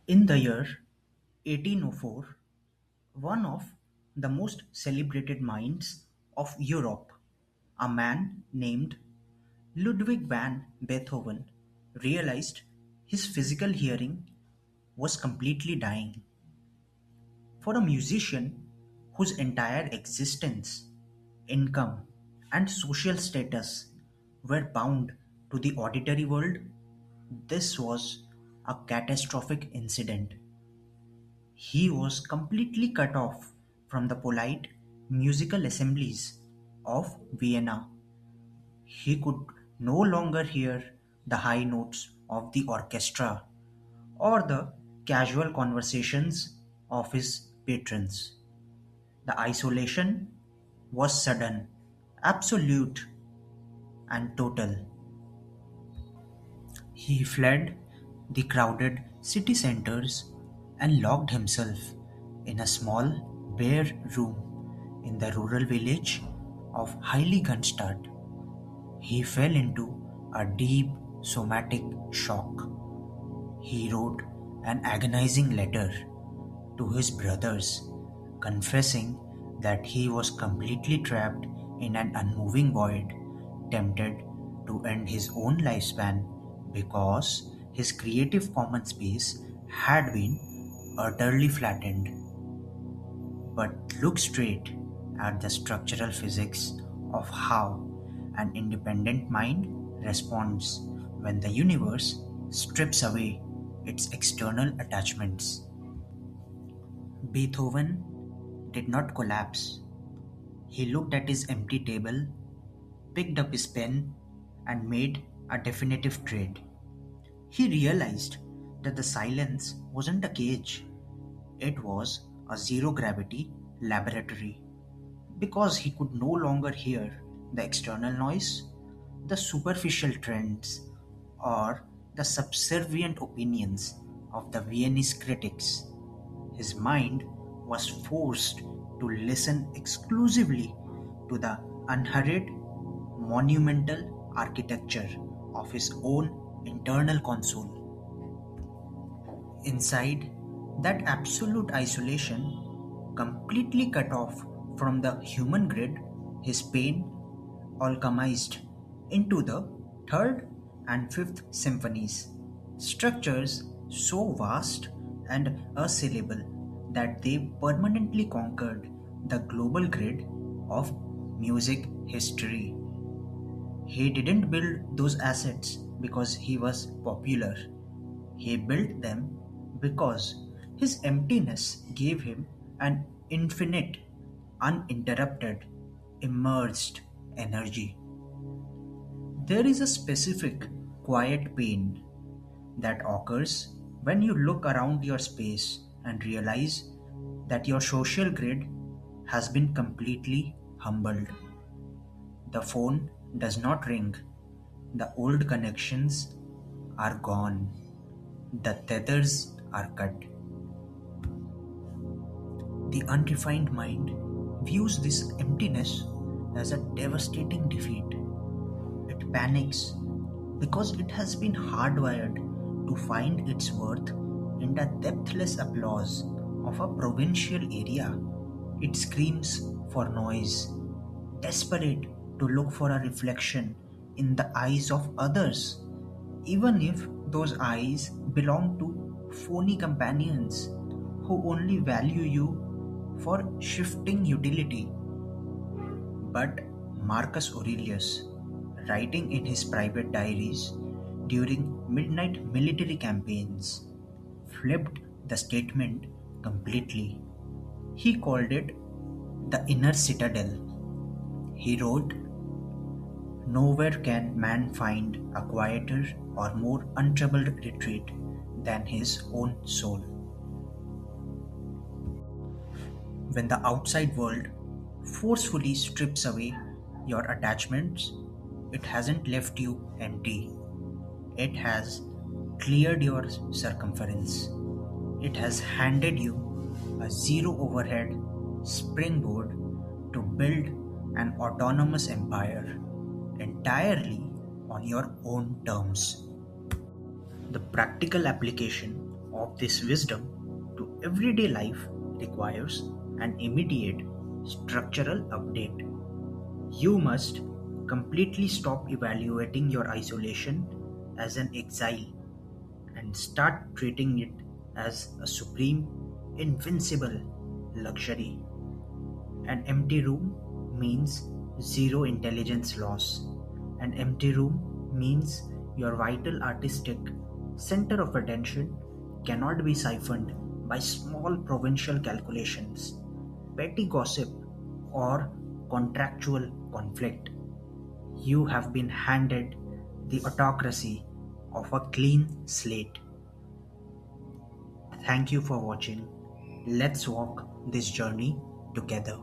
In the year 1804, one of the most celebrated minds of Europe, a man named Ludwig van Beethoven, realized his physical hearing was completely dying. For a musician whose entire existence, income, and social status were bound to the auditory world, this was a catastrophic incident. He was completely cut off from the polite musical assemblies of Vienna. He could no longer hear the high notes of the orchestra or the casual conversations of his patrons. The isolation was sudden, absolute, and total. He fled the crowded city centers and locked himself in a small, bare room in the rural village of Heiligenstadt. He fell into a deep somatic shock. He wrote an agonizing letter to his brothers, confessing that he was completely trapped in an unmoving void, tempted to end his own lifespan because his creative common space had been utterly flattened. But look straight at the structural physics of how an independent mind responds when the universe strips away its external attachments. Beethoven did not collapse. He looked at his empty table, picked up his pen, and made a definitive trade. He realized that the silence wasn't a cage, it was a zero gravity laboratory. Because he could no longer hear the external noise, the superficial trends, or the subservient opinions of the Viennese critics. His mind was forced to listen exclusively to the unhurried, monumental architecture of his own internal console. Inside that absolute isolation, completely cut off from the human grid, his pain alchemized into the third and fifth symphonies, structures so vast and assailable that they permanently conquered the global grid of music history. He didn't build those assets because he was popular. He built them because his emptiness gave him an infinite, uninterrupted, immersed energy. There is a specific quiet pain that occurs when you look around your space and realize that your social grid has been completely humbled. The phone does not ring, the old connections are gone, the tethers are cut. The unrefined mind views this emptiness as a devastating defeat. It panics because it has been hardwired to find its worth in the depthless applause of a provincial area. It screams for noise, desperate to look for a reflection in the eyes of others, even if those eyes belong to phony companions who only value you for shifting utility. But Marcus Aurelius, writing in his private diaries during midnight military campaigns, flipped the statement completely. He called it the inner citadel. He wrote, "Nowhere can man find a quieter or more untroubled retreat than his own soul." When the outside world forcefully strips away your attachments, it hasn't left you empty. It has cleared your circumference. It has handed you a zero overhead springboard to build an autonomous empire entirely on your own terms. The practical application of This wisdom to everyday life requires an immediate structural update. You must completely stop evaluating your isolation as an exile and start treating it as a supreme, invincible luxury. An empty room means zero intelligence loss. An empty room means your vital artistic center of attention cannot be siphoned by small provincial calculations, petty gossip, or contractual conflict. You have been handed the autocracy of a clean slate. Thank you for watching. Let's walk this journey together.